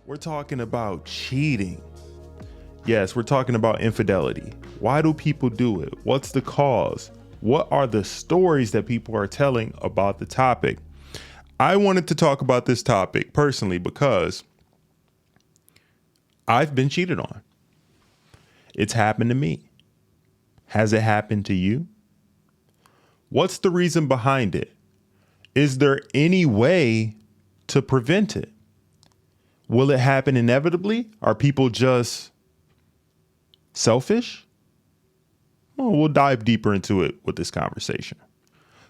We're talking about cheating. Yes, we're talking about infidelity. Why do people do it? What's the cause? What are the stories that people are telling about the topic? I wanted to talk about this topic personally because I've been cheated on. It's happened to me. Has it happened to you? What's the reason behind it? Is there any way to prevent it? Will it happen inevitably? Are people just selfish? Well, we'll dive deeper into it with this conversation.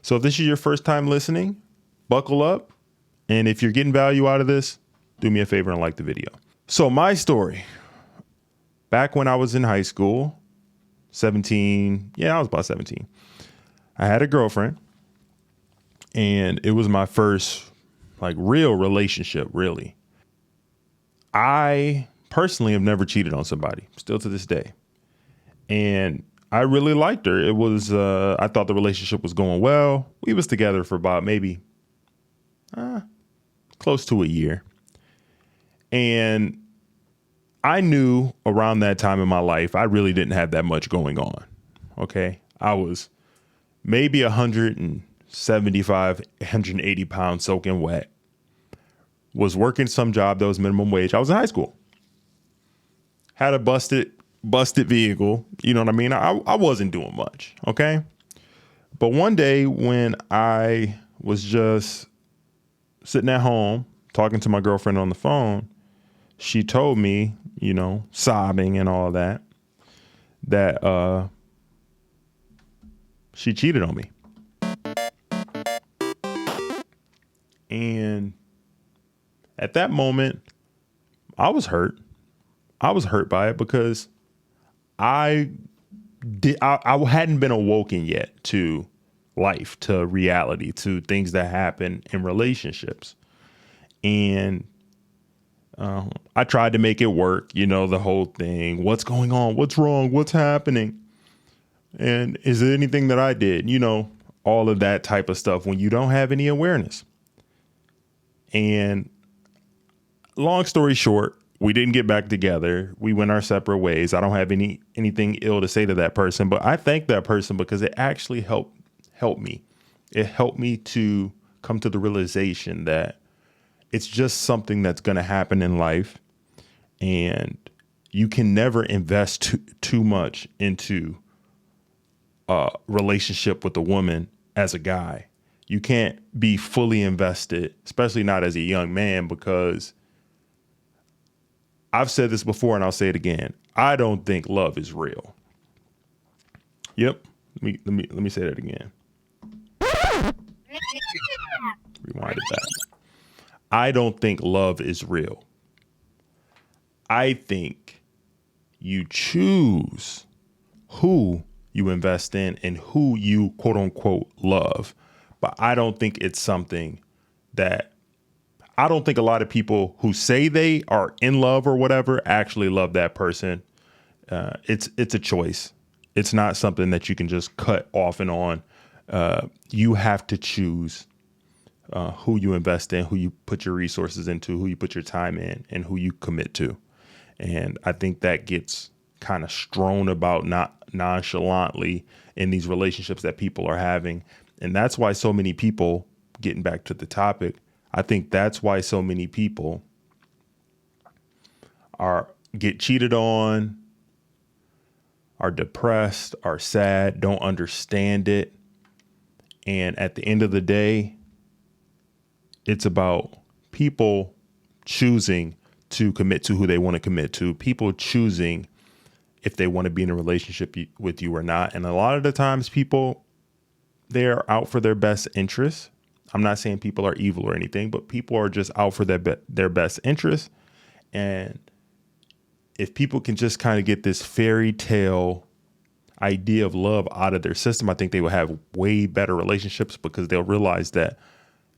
So if this is your first time listening, buckle up. And if you're getting value out of this, do me a favor and like the video. So my story, back when I was in high school, 17. Yeah, I was about 17. I had a girlfriend and it was my first real relationship, really. I personally have never cheated on somebody, still to this day. And I really liked her. It was, I thought the relationship was going well. We was together for about maybe close to a year. And I knew around that time in my life, I really didn't have that much going on. Okay. I was maybe 175, 180 pounds soaking wet. Was working some job that was minimum wage. I was in high school. Had a busted vehicle. You know what I mean? I wasn't doing much. Okay. But one day when I was just sitting at home talking to my girlfriend on the phone, she told me, sobbing and all that she cheated on me. And at that moment, I was hurt. I was hurt by it because I hadn't been awoken yet to life, to reality, to things that happen in relationships. And I tried to make it work, the whole thing. What's going on? What's wrong? What's happening? And is there anything that I did? All of that type of stuff when you don't have any awareness. And long story short, we didn't get back together. We went our separate ways. I don't have anything ill to say to that person, but I thank that person because it actually helped me. It helped me to come to the realization that it's just something that's going to happen in life, and you can never invest too much into a relationship with a woman as a guy. You can't be fully invested, especially not as a young man, because I've said this before and I'll say it again. I don't think love is real. Yep. Let me say that again. Rewind it back. I don't think love is real. I think you choose who you invest in and who you quote unquote love. But I don't think it's something that I don't think a lot of people who say they are in love or whatever actually love that person. It's a choice. It's not something that you can just cut off and on. You have to choose who you invest in, who you put your resources into, who you put your time in, and who you commit to. And I think that gets kind of strewn about not nonchalantly in these relationships that people are having. And that's why so many people, getting back to the topic, I think that's why so many people get cheated on, are depressed, are sad, don't understand it. And at the end of the day, it's about people choosing to commit to who they want to commit to, people choosing if they want to be in a relationship with you or not. And a lot of the times people, they're out for their best interests. I'm not saying people are evil or anything, but people are just out for their best interests. And if people can just kind of get this fairy tale idea of love out of their system, I think they will have way better relationships because they'll realize that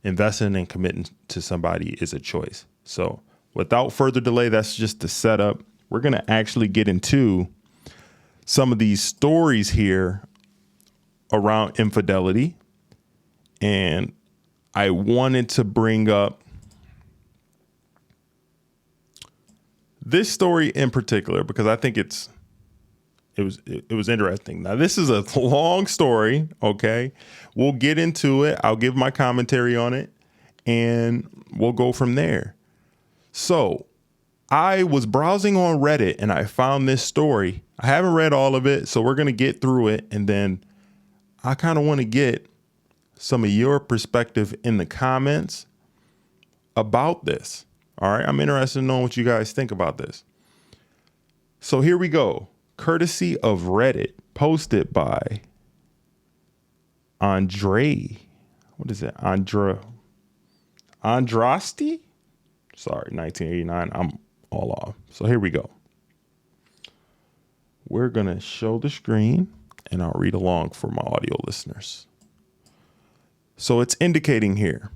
investing and committing to somebody is a choice. So without further delay, that's just the setup. We're going to actually get into some of these stories here around infidelity. And I wanted to bring up this story in particular, because I think it was interesting. Now, this is a long story. Okay. We'll get into it. I'll give my commentary on it and we'll go from there. So I was browsing on Reddit and I found this story. I haven't read all of it, so we're going to get through it. And then I kind of want to get some of your perspective in the comments about this. All right. I'm interested in knowing what you guys think about this. So here we go. Courtesy of Reddit, posted by Andre. What is it? Andrasti? Sorry, 1989. I'm all off. So here we go. We're going to show the screen and I'll read along for my audio listeners. So it's indicating here.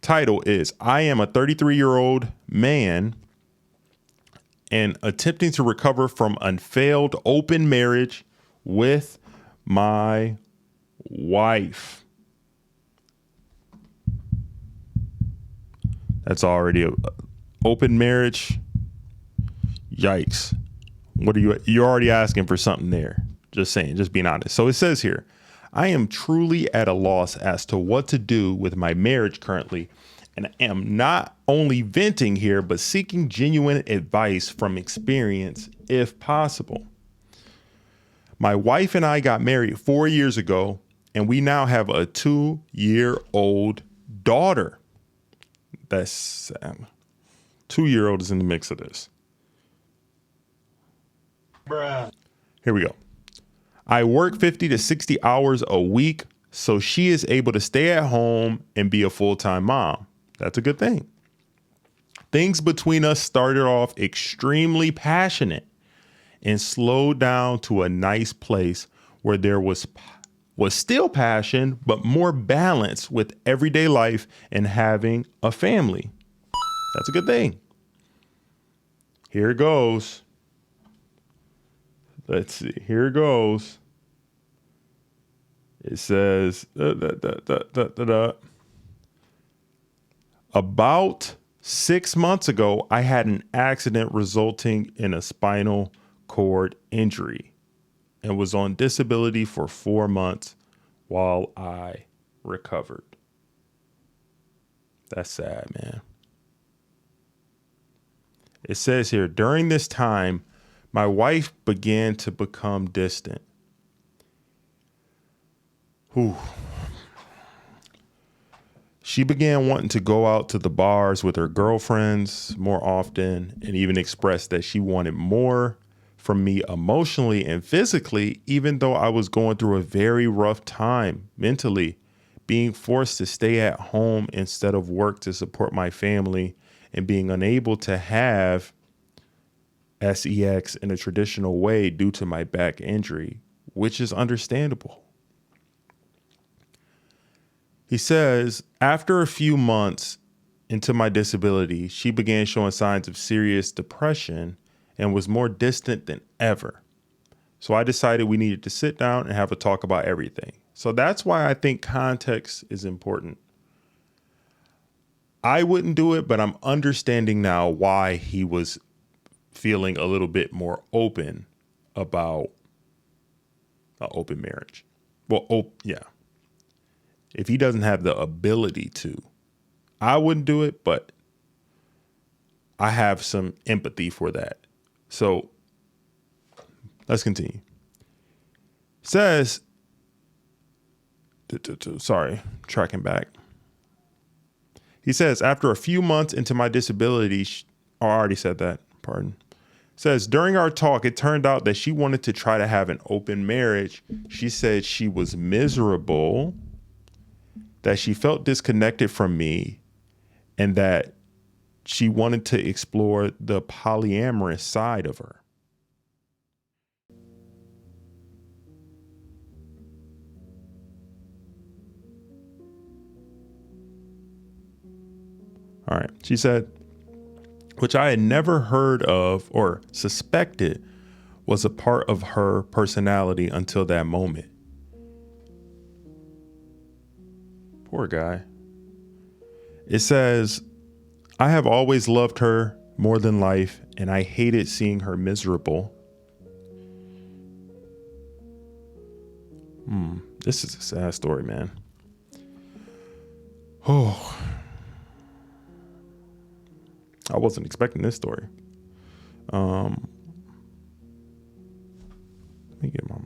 Title is, I am a 33-year-old man and attempting to recover from a failed open marriage with my wife. That's already a open marriage. Yikes. What are you're already asking for something there. Just saying, just being honest. So it says here, I am truly at a loss as to what to do with my marriage currently, and am not only venting here, but seeking genuine advice from experience if possible. My wife and I got married 4 years ago, and we now have a 2-year-old daughter. That's 2-year-old is in the mix of this. Bruh. Here we go. I work 50 to 60 hours a week, so she is able to stay at home and be a full-time mom. That's a good thing. Things between us started off extremely passionate and slowed down to a nice place where there was still passion, but more balance with everyday life and having a family. That's a good thing. Here it goes. Let's see. Here it goes. It says, about 6 months ago, I had an accident resulting in a spinal cord injury and was on disability for 4 months while I recovered. That's sad, man. It says here, during this time, my wife began to become distant. Whew. She began wanting to go out to the bars with her girlfriends more often and even expressed that she wanted more from me emotionally and physically, even though I was going through a very rough time mentally, being forced to stay at home instead of work to support my family and being unable to have sex in a traditional way due to my back injury, which is understandable. He says, after a few months into my disability, she began showing signs of serious depression and was more distant than ever. So I decided we needed to sit down and have a talk about everything. So that's why I think context is important. I wouldn't do it, but I'm understanding now why he was feeling a little bit more open about an open marriage. Well, yeah. If he doesn't have the ability to, I wouldn't do it, but I have some empathy for that. So let's continue. Says, sorry, tracking back. He says, after a few months into my disability, I already said that, pardon. Says, during our talk, it turned out that she wanted to try to have an open marriage. She said she was miserable, that she felt disconnected from me, and that she wanted to explore the polyamorous side of her. All right. She said, which I had never heard of or suspected was a part of her personality until that moment. Poor guy. It says, I have always loved her, more than life, and I hated seeing her miserable. This is a sad story, man. Oh, I wasn't expecting this story. Let me get my,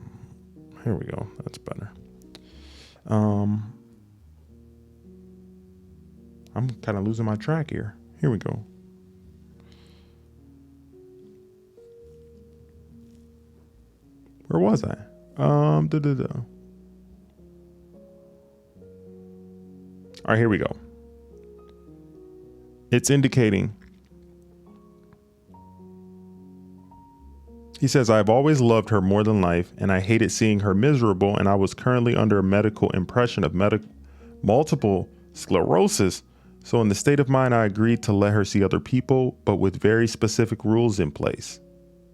here we go. That's better. I'm kind of losing my track here. Here we go. Where was I? All right, here we go. It's indicating. He says, I've always loved her more than life, and I hated seeing her miserable, and I was currently under a medical impression of multiple sclerosis. So in the state of mind, I agreed to let her see other people, but with very specific rules in place.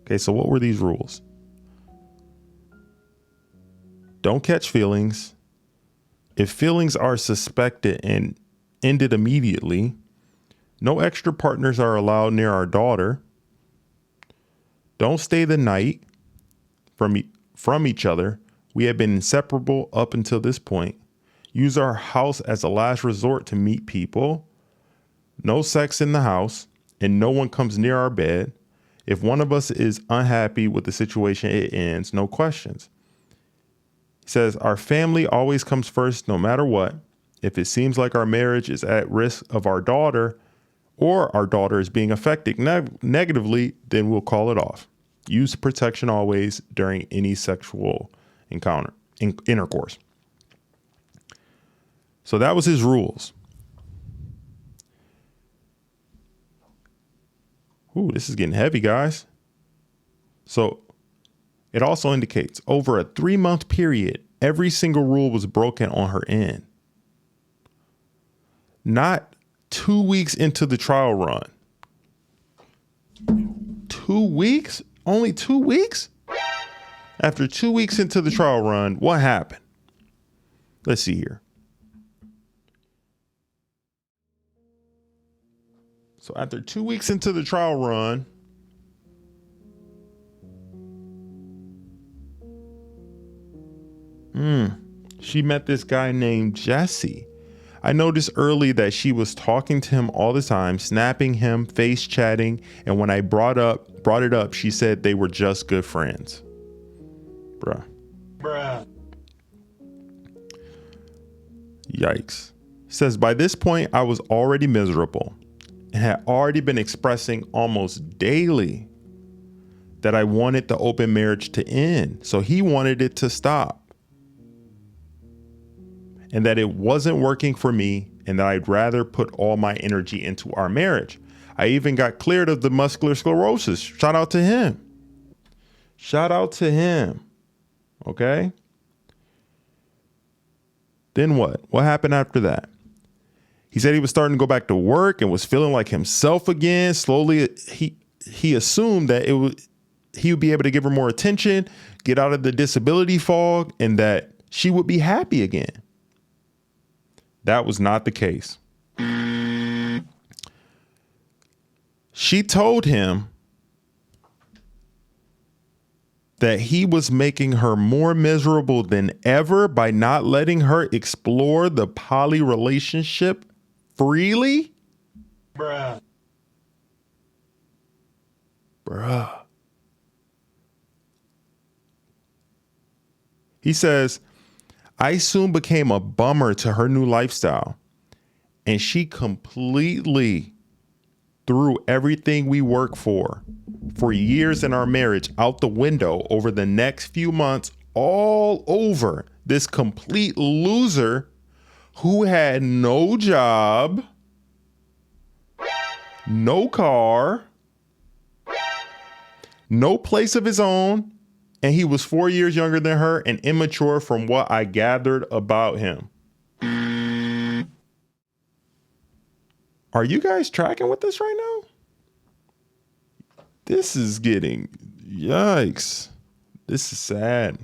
Okay, so what were these rules? Don't catch feelings. If feelings are suspected and ended immediately, no extra partners are allowed near our daughter. Don't stay the night from each other. We have been inseparable up until this point. Use our house as a last resort to meet people. No sex in the house, and no one comes near our bed. If one of us is unhappy with the situation, it ends. No questions. He says, our family always comes first no matter what. If it seems like our marriage is at risk of our daughter or our daughter is being affected negatively, then we'll call it off. Use protection always during any sexual intercourse. So that was his rules. Ooh, this is getting heavy, guys. So it also indicates over a 3-month period, every single rule was broken on her end. Not 2 weeks into the trial run. 2 weeks? Only 2 weeks? After 2 weeks into the trial run, what happened? Let's see here. So after 2 weeks into the trial run, she met this guy named Jesse. I noticed early that she was talking to him all the time, snapping him, face chatting, and when I brought it up, she said they were just good friends. Bruh. Yikes. Says by this point, I was already miserable and had already been expressing almost daily that I wanted the open marriage to end. So he wanted it to stop. And that it wasn't working for me and that I'd rather put all my energy into our marriage. I even got cleared of the muscular sclerosis. Shout out to him. Okay. Then what? What happened after that? He said he was starting to go back to work and was feeling like himself again. Slowly, he assumed that he would be able to give her more attention, get out of the disability fog, and that she would be happy again. That was not the case. She told him that he was making her more miserable than ever by not letting her explore the poly relationship freely. Bruh. He says, I soon became a bummer to her new lifestyle, and she completely threw everything we worked for years in our marriage out the window over the next few months, all over this complete loser who had no job, no car, no place of his own, and he was 4 years younger than her and immature from what I gathered about him. Are you guys tracking with this right now? This is getting, yikes. This is sad.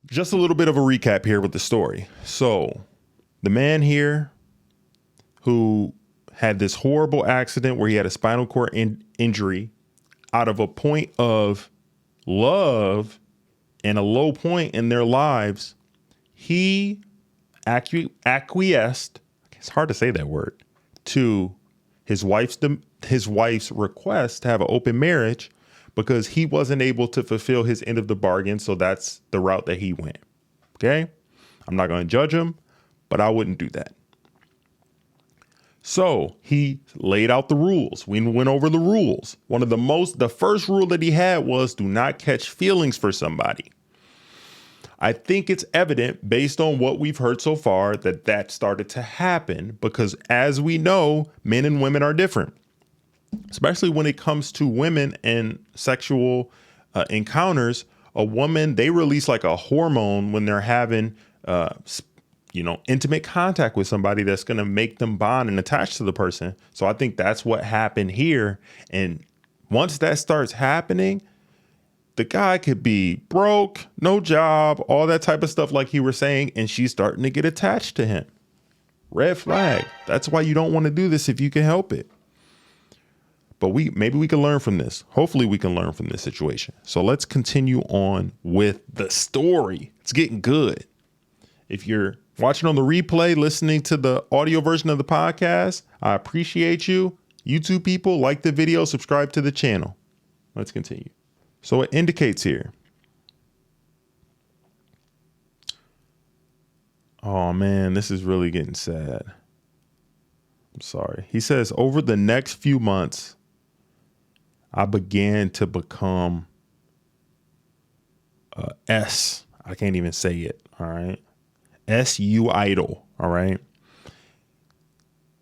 Just a little bit of a recap here with the story. So the man here who had this horrible accident where he had a spinal cord injury out of a point of love and a low point in their lives. He acquiesced, it's hard to say that word, to his wife's request to have an open marriage because he wasn't able to fulfill his end of the bargain. So that's the route that he went. Okay. I'm not going to judge him, but I wouldn't do that. So he laid out the rules. We went over the rules. The first rule that he had was do not catch feelings for somebody. I think it's evident based on what we've heard so far that started to happen because as we know, men and women are different, especially when it comes to women and sexual encounters. A woman, they release like a hormone when they're having, intimate contact with somebody that's going to make them bond and attach to the person. So I think that's what happened here. And once that starts happening, the guy could be broke, no job, all that type of stuff like you were saying, and she's starting to get attached to him. Red flag. That's why you don't want to do this if you can help it. But maybe we can learn from this. Hopefully we can learn from this situation. So let's continue on with the story. It's getting good. If you're watching on the replay, listening to the audio version of the podcast, I appreciate you. YouTube people, like the video, subscribe to the channel. Let's continue. So it indicates here. Oh man, this is really getting sad. I'm sorry. He says, over the next few months, I began to become I can't even say it. All right. SU idol. All right.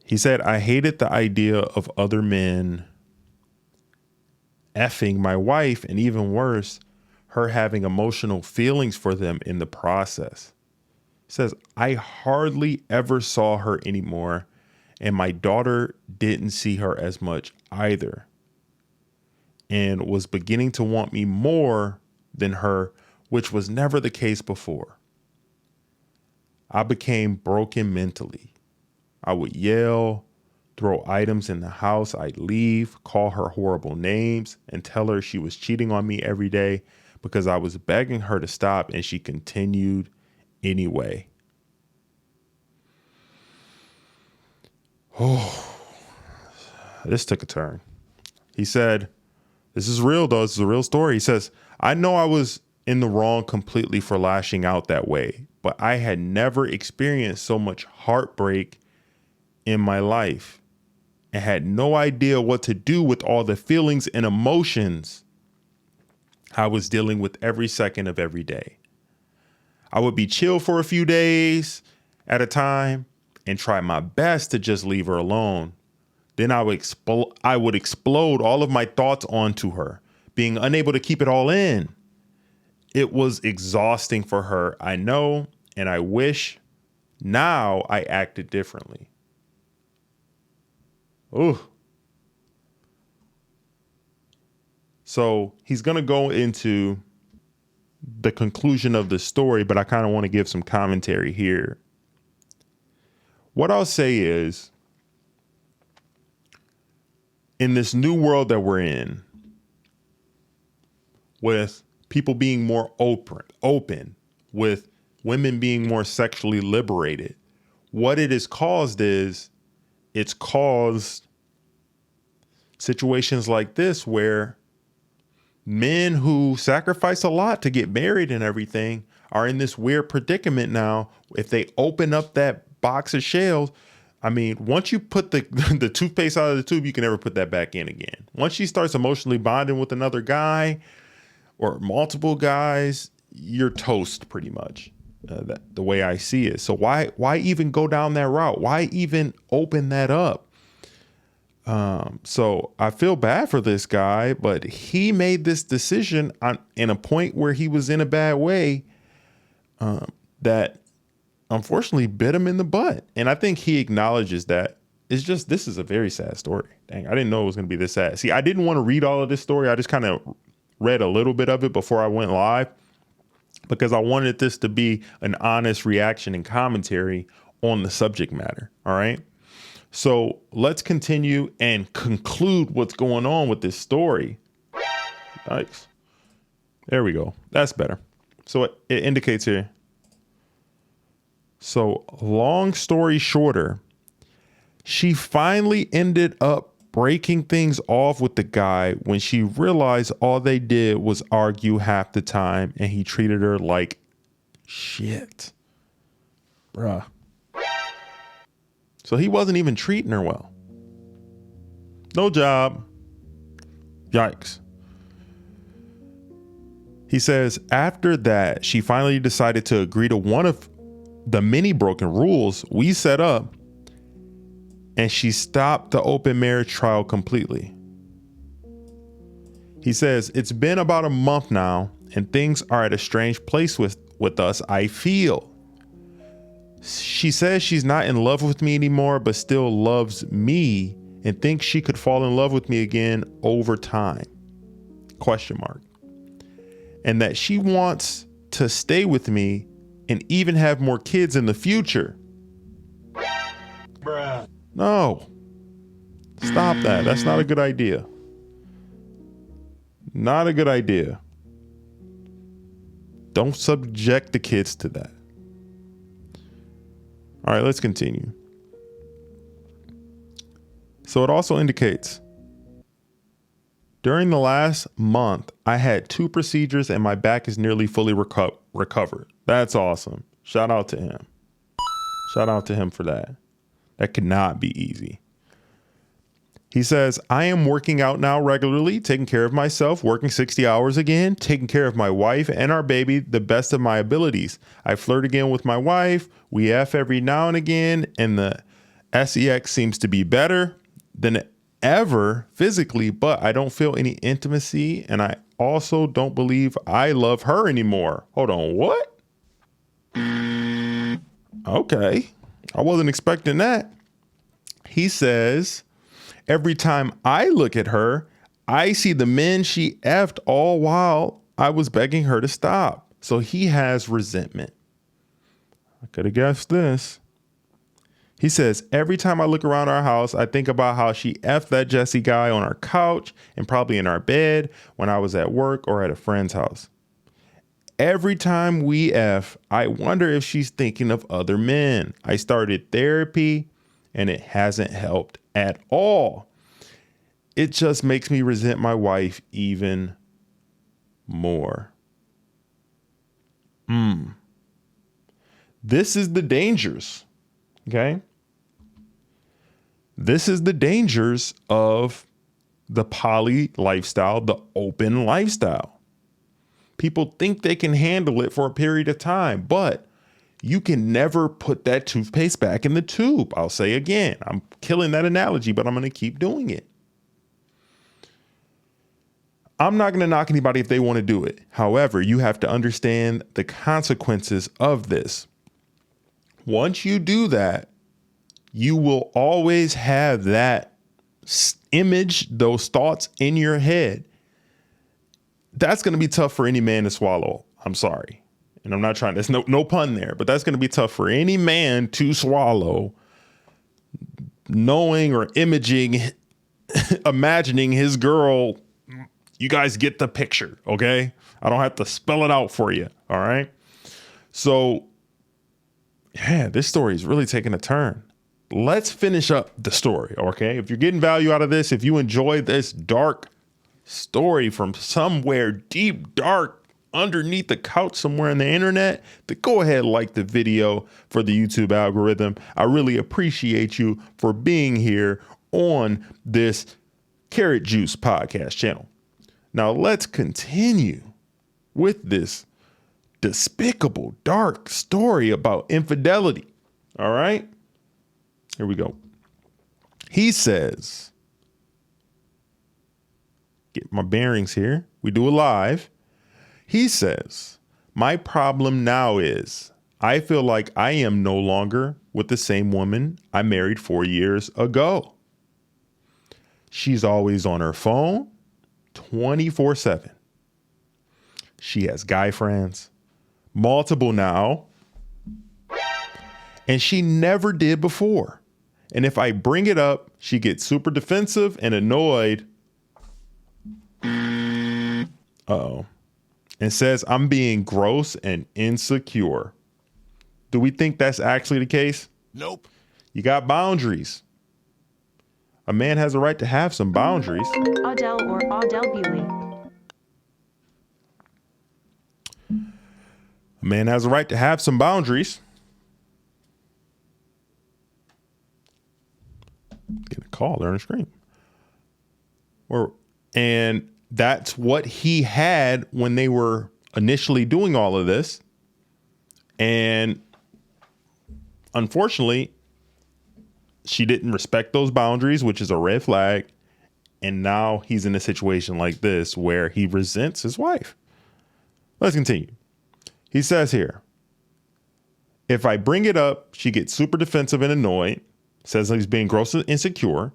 He said, I hated the idea of other men effing my wife, and even worse, her having emotional feelings for them in the process. He says, I hardly ever saw her anymore, and my daughter didn't see her as much either, and was beginning to want me more than her, which was never the case before. I became broken mentally. I would yell, throw items in the house. I'd leave, call her horrible names, and tell her she was cheating on me every day because I was begging her to stop, and she continued anyway. Oh, this took a turn. He said, this is real, though. This is a real story. He says, I know I was in the wrong completely for lashing out that way, but I had never experienced so much heartbreak in my life and had no idea what to do with all the feelings and emotions I was dealing with every second of every day. I would be chill for a few days at a time and try my best to just leave her alone. Then I would explode all of my thoughts onto her, being unable to keep it all in. It was exhausting for her, I know, and I wish now I acted differently. Ooh. So he's going to go into the conclusion of the story, but I kind of want to give some commentary here. What I'll say is, in this new world that we're in, with people being more open, with women being more sexually liberated, what it has caused is it's caused situations like this where men who sacrifice a lot to get married and everything are in this weird predicament now. If they open up that box of shells, I mean, once you put the toothpaste out of the tube, you can never put that back in again. Once she starts emotionally bonding with another guy or multiple guys, you're toast pretty much, the way I see it. So why even go down that route? Why even open that up? So I feel bad for this guy, but he made this decision in a point where he was in a bad way, that unfortunately bit him in the butt. And I think he acknowledges that. It's just, this is a very sad story. Dang, I didn't know it was going to be this sad. See, I didn't want to read all of this story. I just kind of read a little bit of it before I went live because I wanted this to be an honest reaction and commentary on the subject matter. All right. So let's continue and conclude what's going on with this story. Yikes. There we go. That's better. So it indicates here. So long story shorter, she finally ended up breaking things off with the guy when she realized all they did was argue half the time and he treated her like shit. Bruh. So he wasn't even treating her well. No job. Yikes. He says, after that, she finally decided to agree to one of the many broken rules we set up, and she stopped the open marriage trial completely. He says, it's been about a month now, and things are at a strange place with us, I feel. She says she's not in love with me anymore, but still loves me and thinks she could fall in love with me again over time. ? And that she wants to stay with me and even have more kids in the future. Bruh. No. Stop that. That's not a good idea. Not a good idea. Don't subject the kids to that. All right, let's continue. So it also indicates, during the last month, I had 2 procedures and my back is nearly fully recovered. That's awesome. Shout out to him. Shout out to him for that. That could not be easy. He says, I am working out now regularly, taking care of myself, working 60 hours again, taking care of my wife and our baby the best of my abilities. I flirt again with my wife. We F every now and again, and the sex seems to be better than ever physically, but I don't feel any intimacy, and I also don't believe I love her anymore. Hold on, what? Okay. I wasn't expecting that. He says, every time I look at her, I see the men she effed all while I was begging her to stop. So he has resentment. I could have guessed this. He says, every time I look around our house, I think about how she effed that Jesse guy on our couch and probably in our bed when I was at work or at a friend's house. Every time we F, I wonder if she's thinking of other men. I started therapy and it hasn't helped at all. It just makes me resent my wife even more. This is the dangers. Okay. This is the dangers of the poly lifestyle, the open lifestyle. People think they can handle it for a period of time, but you can never put that toothpaste back in the tube. I'll say again, I'm killing that analogy, but I'm going to keep doing it. I'm not going to knock anybody if they want to do it. However, you have to understand the consequences of this. Once you do that, you will always have that image, those thoughts in your head. That's going to be tough for any man to swallow. I'm sorry. And I'm not trying, there's no pun there, but that's going to be tough for any man to swallow, knowing or imagining his girl. You guys get the picture, okay? I don't have to spell it out for you, all right? So, yeah, this story is really taking a turn. Let's finish up the story, okay? If you're getting value out of this, if you enjoy this dark story from somewhere deep, dark, underneath the couch somewhere on the internet, then go ahead and like the video for the YouTube algorithm. I really appreciate you for being here on this Carrot Juice podcast channel. Now let's continue with this despicable, dark story about infidelity. All right, here we go. He says, get my bearings here. We do it live. He says, my problem now is I feel like I am no longer with the same woman I married 4 years ago. She's always on her phone 24/7. She has guy friends, multiple now, and she never did before. And if I bring it up, she gets super defensive and annoyed. Uh-oh. And says I'm being gross and insecure. Do we think that's actually the case? Nope. You got boundaries. A man has a right to have some boundaries. Adele or Adele Bewley. A man has a right to have some boundaries. Get a call, they're on the screen. And that's what he had when they were initially doing all of this. And unfortunately, she didn't respect those boundaries, which is a red flag. And now he's in a situation like this where he resents his wife. Let's continue. He says here, if I bring it up, she gets super defensive and annoyed, says he's being gross and insecure.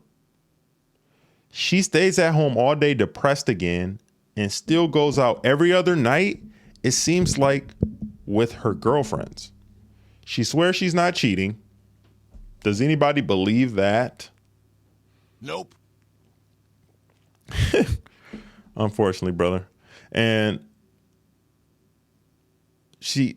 She stays at home all day depressed again and still goes out every other night, it seems like, with her girlfriends. She swears she's not cheating. Does anybody believe that? Nope. Unfortunately, brother. And she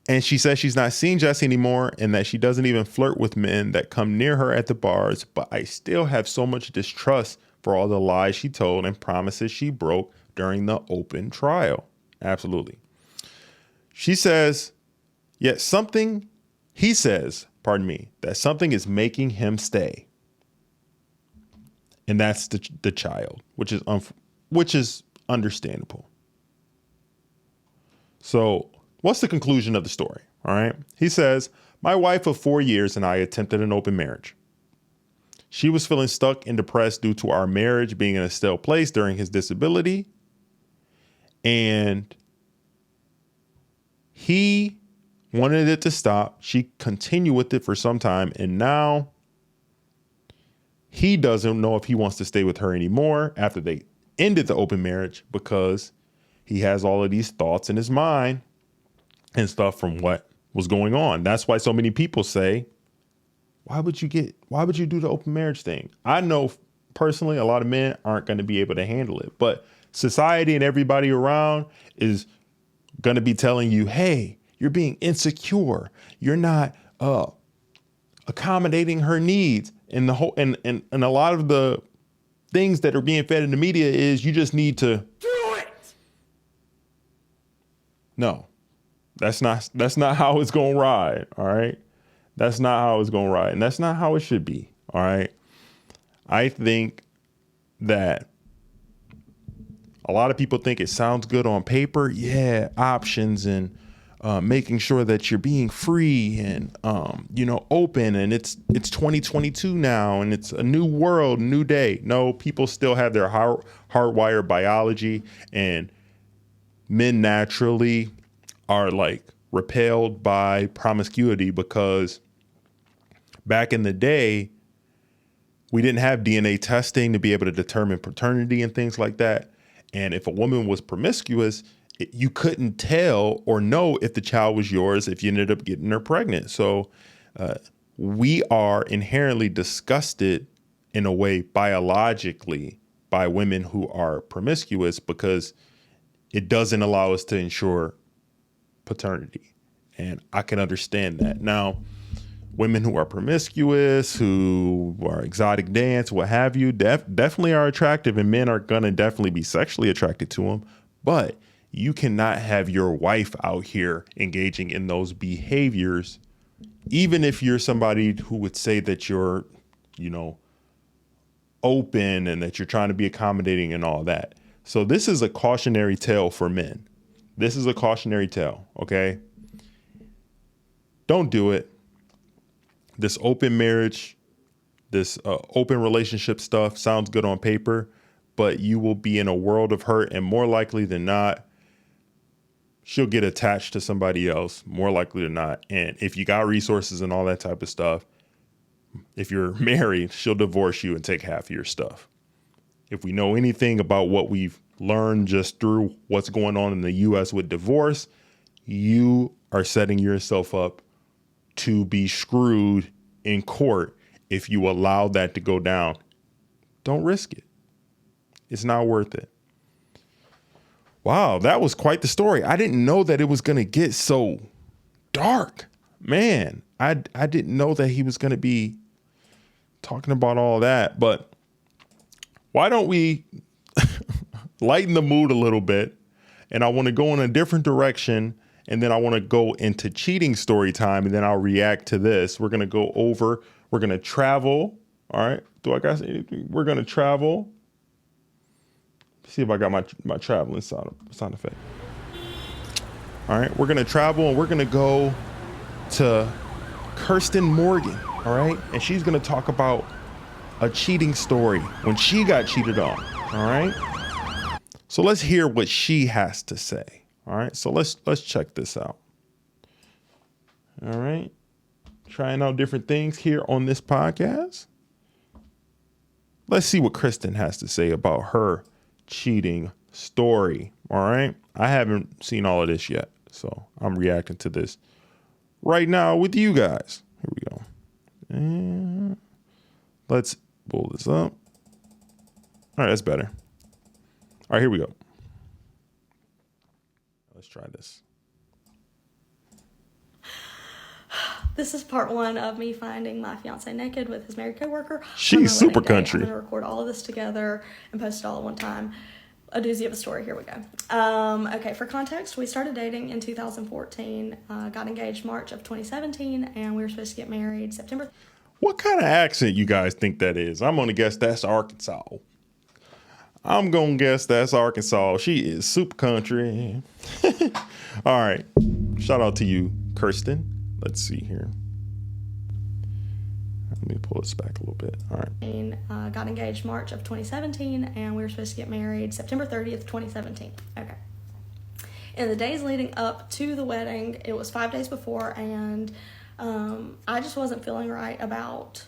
says she's not seeing Jesse anymore and that she doesn't even flirt with men that come near her at the bars, but I still have so much distrust for all the lies she told and promises she broke during the open trial. Absolutely. She says, yet something, he says, pardon me, that something is making him stay. And that's the child, which is understandable. So what's the conclusion of the story? All right. He says, my wife of 4 years and I attempted an open marriage. She was feeling stuck and depressed due to our marriage being in a stale place during his disability. And he wanted it to stop. She continued with it for some time. And now he doesn't know if he wants to stay with her anymore after they ended the open marriage, because he has all of these thoughts in his mind and stuff from what was going on. That's why so many people say, why would you do the open marriage thing? I know personally, a lot of men aren't going to be able to handle it, but society and everybody around is going to be telling you, hey, you're being insecure. You're not accommodating her needs. And and a lot of the things that are being fed in the media is you just need to Do it. No, that's not how it's going to ride. All right. That's not how it's going to ride. And that's not how it should be. All right. I think that a lot of people think it sounds good on paper. Yeah. Options and making sure that you're being free and, open. And it's 2022 now and it's a new world, new day. No, people still have their hardwired biology, and men naturally are like repelled by promiscuity because back in the day, we didn't have DNA testing to be able to determine paternity and things like that. And if a woman was promiscuous, you couldn't tell or know if the child was yours if you ended up getting her pregnant. So we are inherently disgusted in a way biologically by women who are promiscuous because it doesn't allow us to ensure paternity. And I can understand that. Now, women who are promiscuous, who are exotic dance, what have you, definitely are attractive, and men are going to definitely be sexually attracted to them. But you cannot have your wife out here engaging in those behaviors, even if you're somebody who would say that you're, open and that you're trying to be accommodating and all that. So this is a cautionary tale for men. This is a cautionary tale. Okay. Don't do it. This open marriage, this open relationship stuff sounds good on paper, but you will be in a world of hurt, and more likely than not, she'll get attached to somebody else, more likely than not. And if you got resources and all that type of stuff, if you're married, she'll divorce you and take half of your stuff. If we know anything about what we've learned just through what's going on in the U.S. with divorce, you are setting yourself up to be screwed in court if you allow that to go down, don't risk it. It's not worth it. Wow, that was quite the story. I didn't know that it was going to get so dark. Man, I didn't know that he was going to be talking about all that. But why don't we lighten the mood a little bit? And I want to go in a different direction. And then I want to go into cheating story time. And then I'll react to this. We're going to go over. We're going to travel. All right. Do I got anything? We're going to travel. See if I got my traveling sound effect. All right, we're gonna travel and we're gonna go to Kristen Morgan. All right, and she's gonna talk about a cheating story when she got cheated on. All right, so let's hear what she has to say. All right, so let's check this out. All right, trying out different things here on this podcast. Let's see what Kristen has to say about her cheating story. All right. I haven't seen all of this yet, so I'm reacting to this right now with you guys. Here we go. And let's pull this up. All right, that's better. All right, here we go. Let's try this. This is part one of me finding my fiance naked with his married coworker. She's super country. I'm going to record all of this together and post it all at one time. A doozy of a story. Here we go. Okay, for context, we started dating in 2014, got engaged March of 2017, and we were supposed to get married September. What kind of accent you guys think that is? I'm going to guess that's Arkansas. I'm going to guess that's Arkansas. She is super country. All right. Shout out to you, Kristen. Let's see here. Let me pull this back a little bit. All right. Got engaged March of 2017, and we were supposed to get married September 30th, 2017. Okay. In the days leading up to the wedding, it was 5 days before, and I just wasn't feeling right about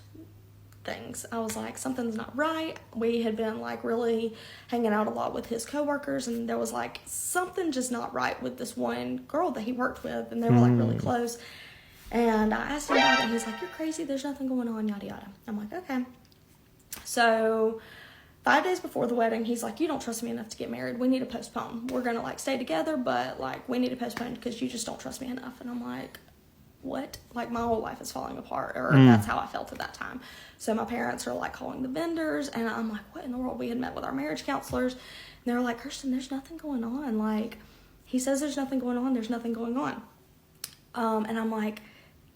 things. I was like, something's not right. We had been like really hanging out a lot with his coworkers, and there was like something just not right with this one girl that he worked with, and they were like really close. And I asked him about it, and he's like, you're crazy, there's nothing going on, yada yada. I'm like, okay. So 5 days before the wedding, he's like, you don't trust me enough to get married, we need to postpone. We're gonna like stay together, but like we need to postpone because you just don't trust me enough. And I'm like, what? Like my whole life is falling apart, or that's how I felt at that time. So my parents are like calling the vendors, and I'm like, what in the world? We had met with our marriage counselors, and they were like, Kirsten, there's nothing going on. Like, he says there's nothing going on, there's nothing going on. And I'm like,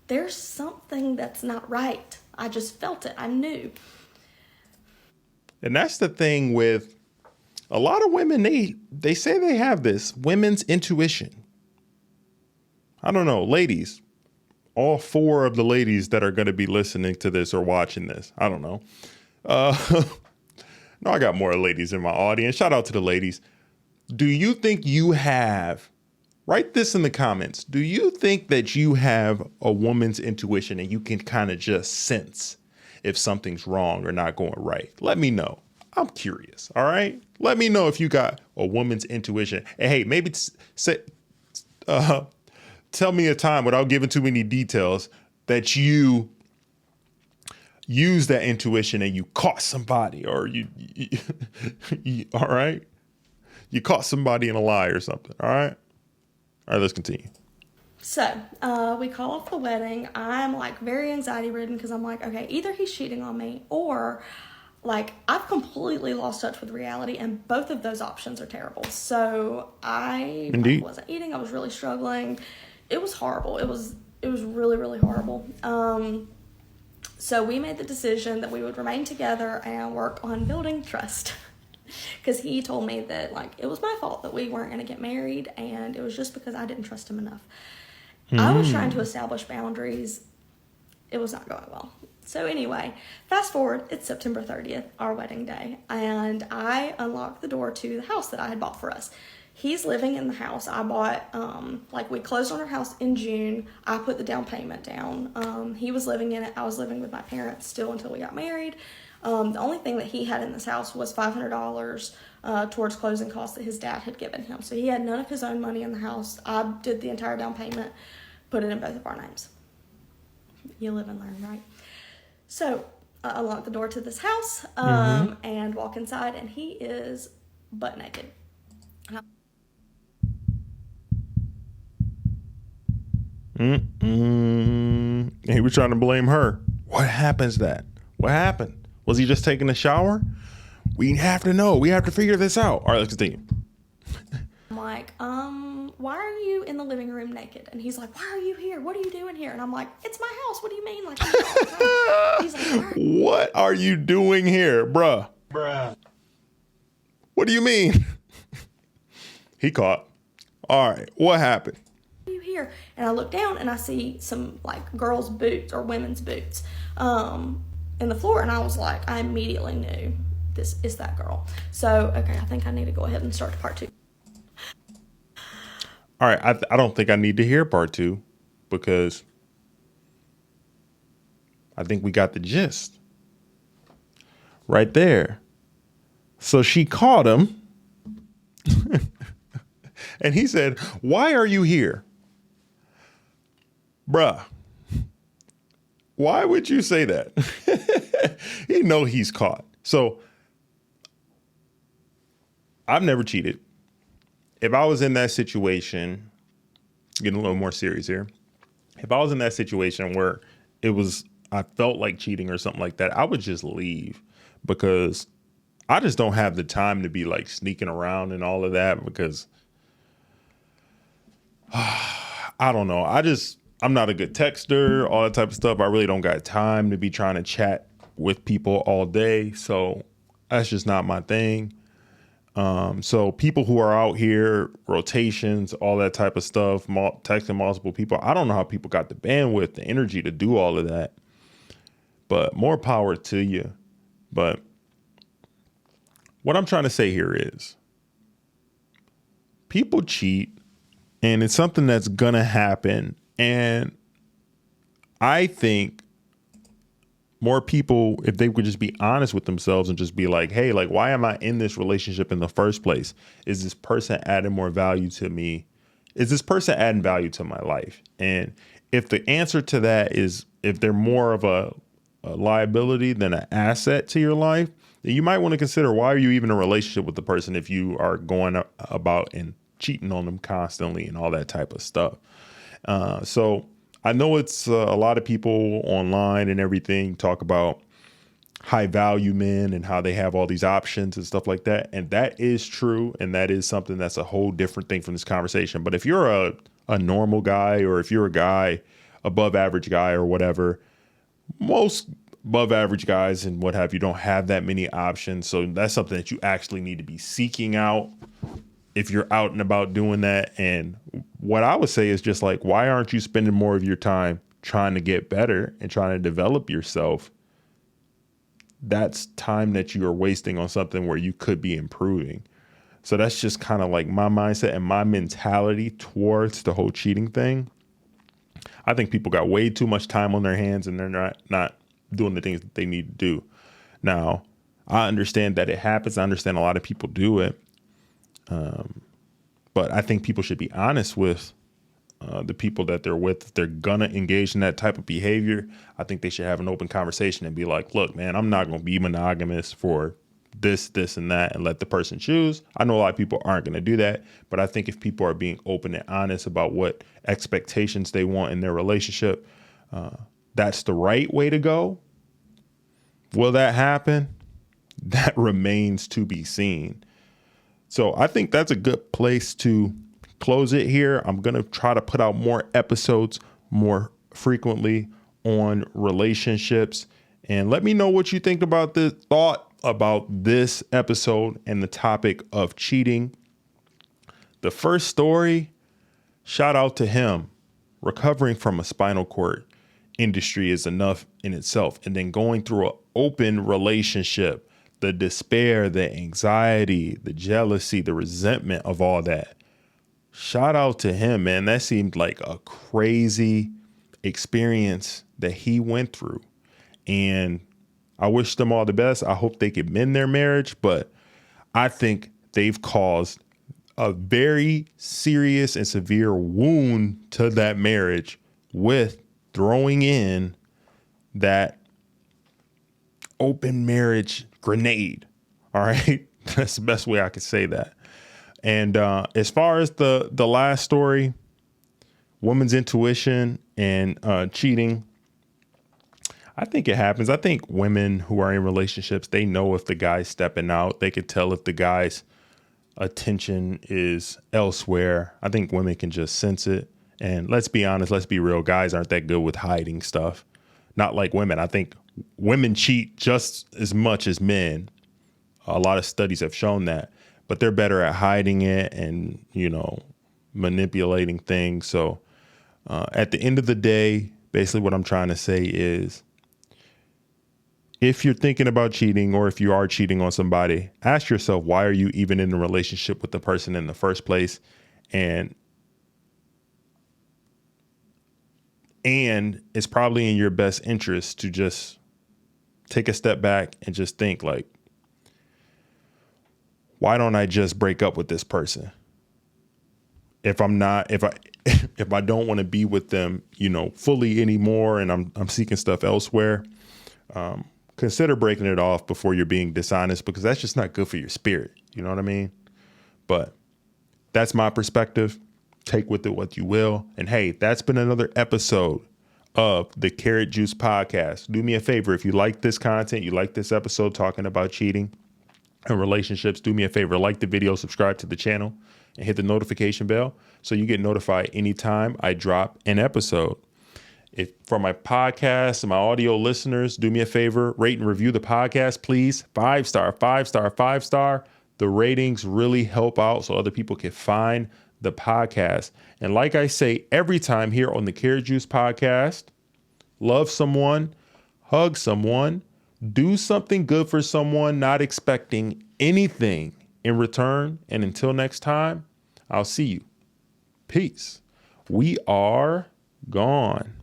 there's something that's not right. I just felt it. I knew. And that's the thing with a lot of women. They say they have this women's intuition. I don't know, ladies. All four of the ladies that are going to be listening to this or watching this. I don't know. No, I got more ladies in my audience. Shout out to the ladies. Do you think you have... Write this in the comments. Do you think that you have a woman's intuition and you can kind of just sense if something's wrong or not going right? Let me know. I'm curious. All right. Let me know if you got a woman's intuition. And hey, maybe tell me a time without giving too many details that you use that intuition and you caught somebody, or you all right. You caught somebody in a lie or something. All right. All right, let's continue. So we call off the wedding. I'm like very anxiety ridden because I'm like, okay, either he's cheating on me, or like I've completely lost touch with reality, and both of those options are terrible. So I wasn't eating. I was really struggling. It was horrible. It was really, really horrible. So we made the decision that we would remain together and work on building trust. Because he told me that like it was my fault that we weren't going to get married, and it was just because I didn't trust him enough. I was trying to establish boundaries. It was not going well. So anyway, fast forward, it's September 30th, our wedding day, and I unlocked the door to the house that I had bought for us. He's living in the house. I bought, we closed on our house in June. I put the down payment down. He was living in it. I was living with my parents still until we got married. The only thing that he had in this house was $500 towards closing costs that his dad had given him. So he had none of his own money in the house. I did the entire down payment, put it in both of our names. You live and learn, right? So I unlock the door to this house and walk inside, and he is butt naked. And he was trying to blame her. What happens that? What happened? Was he just taking a shower? We have to know. We have to figure this out. All right, let's continue. I'm like, why are you in the living room naked? And he's like, why are you here? What are you doing here? And I'm like, it's my house. What do you mean? Like, I'm here all the time. He's like, what are you doing here, bruh? What do you mean? He caught. All right, what happened? you here? And I look down and I see some like girls' boots or women's boots in the floor, and I was like, I immediately knew this is that girl. So okay, I think I need to go ahead and start part 2. All right, I don't think I need to hear part 2 because I think we got the gist right there. So she caught him and he said, why are you here? Bruh, why would you say that? You know he's caught. So I've never cheated. If I was in that situation, getting a little more serious here, if I was in that situation where I felt like cheating or something like that, I would just leave because I just don't have the time to be like sneaking around and all of that because I don't know. I'm not a good texter, all that type of stuff. I really don't got time to be trying to chat with people all day. So that's just not my thing. So people who are out here, rotations, all that type of stuff, texting multiple people, I don't know how people got the bandwidth, the energy to do all of that, but more power to you. But what I'm trying to say here is people cheat and it's something that's going to happen. And I think more people, if they would just be honest with themselves and just be like, hey, like, why am I in this relationship in the first place? Is this person adding more value to me? Is this person adding value to my life? And if the answer to that is if they're more of a liability than an asset to your life, then you might want to consider why are you even in a relationship with the person if you are going about and cheating on them constantly and all that type of stuff. So I know it's a lot of people online and everything talk about high value men and how they have all these options and stuff like that. And that is true. And that is something that's a whole different thing from this conversation. But if you're a normal guy or if you're a guy, above average guy or whatever, most above average guys and what have you don't have that many options. So that's something that you actually need to be seeking out if you're out and about doing that. And what I would say is just like, why aren't you spending more of your time trying to get better and trying to develop yourself? That's time that you are wasting on something where you could be improving. So that's just kind of like my mindset and my mentality towards the whole cheating thing. I think people got way too much time on their hands and they're not doing the things that they need to do. Now, I understand that it happens. I understand a lot of people do it. But I think people should be honest with the people that they're with. If they're gonna engage in that type of behavior, I think they should have an open conversation and be like, look, man, I'm not gonna be monogamous for this, and that, and let the person choose. I know a lot of people aren't gonna do that, but I think if people are being open and honest about what expectations they want in their relationship, that's the right way to go. Will that happen? That remains to be seen. So I think that's a good place to close it here. I'm going to try to put out more episodes more frequently on relationships. And let me know what you think about the thought about this episode and the topic of cheating. The first story, shout out to him. Recovering from a spinal cord industry is enough in itself. And then going through an open relationship, the despair, the anxiety, the jealousy, the resentment of all that. Shout out to him, man. That seemed like a crazy experience that he went through. And I wish them all the best. I hope they can mend their marriage, but I think they've caused a very serious and severe wound to that marriage with throwing in that open marriage grenade. All right. That's the best way I could say that. And as far as the last story, woman's intuition and cheating, I think it happens. I think women who are in relationships, they know if the guy's stepping out. They could tell if the guy's attention is elsewhere. I think women can just sense it. And let's be honest, let's be real. Guys aren't that good with hiding stuff. Not like women. I think women cheat just as much as men. A lot of studies have shown that, but they're better at hiding it and, manipulating things. So at the end of the day, basically what I'm trying to say is, if you're thinking about cheating or if you are cheating on somebody, ask yourself, why are you even in a relationship with the person in the first place? And it's probably in your best interest to just take a step back and just think like, why don't I just break up with this person? If I don't want to be with them, fully anymore, and I'm seeking stuff elsewhere, consider breaking it off before you're being dishonest, because that's just not good for your spirit. You know what I mean? But that's my perspective. Take with it what you will. And hey, that's been another episode of the Carrot Juice Podcast. Do me a favor. If you like this content, you like this episode talking about cheating and relationships, do me a favor, like the video, subscribe to the channel, and hit the notification bell so you get notified anytime I drop an episode. If for my podcast and my audio listeners, do me a favor, rate and review the podcast, please. 5-star, 5-star, 5-star. The ratings really help out so other people can find the podcast. And like I say every time here on the Carrot Juice Podcast, love someone, hug someone, do something good for someone, not expecting anything in return. And until next time, I'll see you. Peace. We are gone.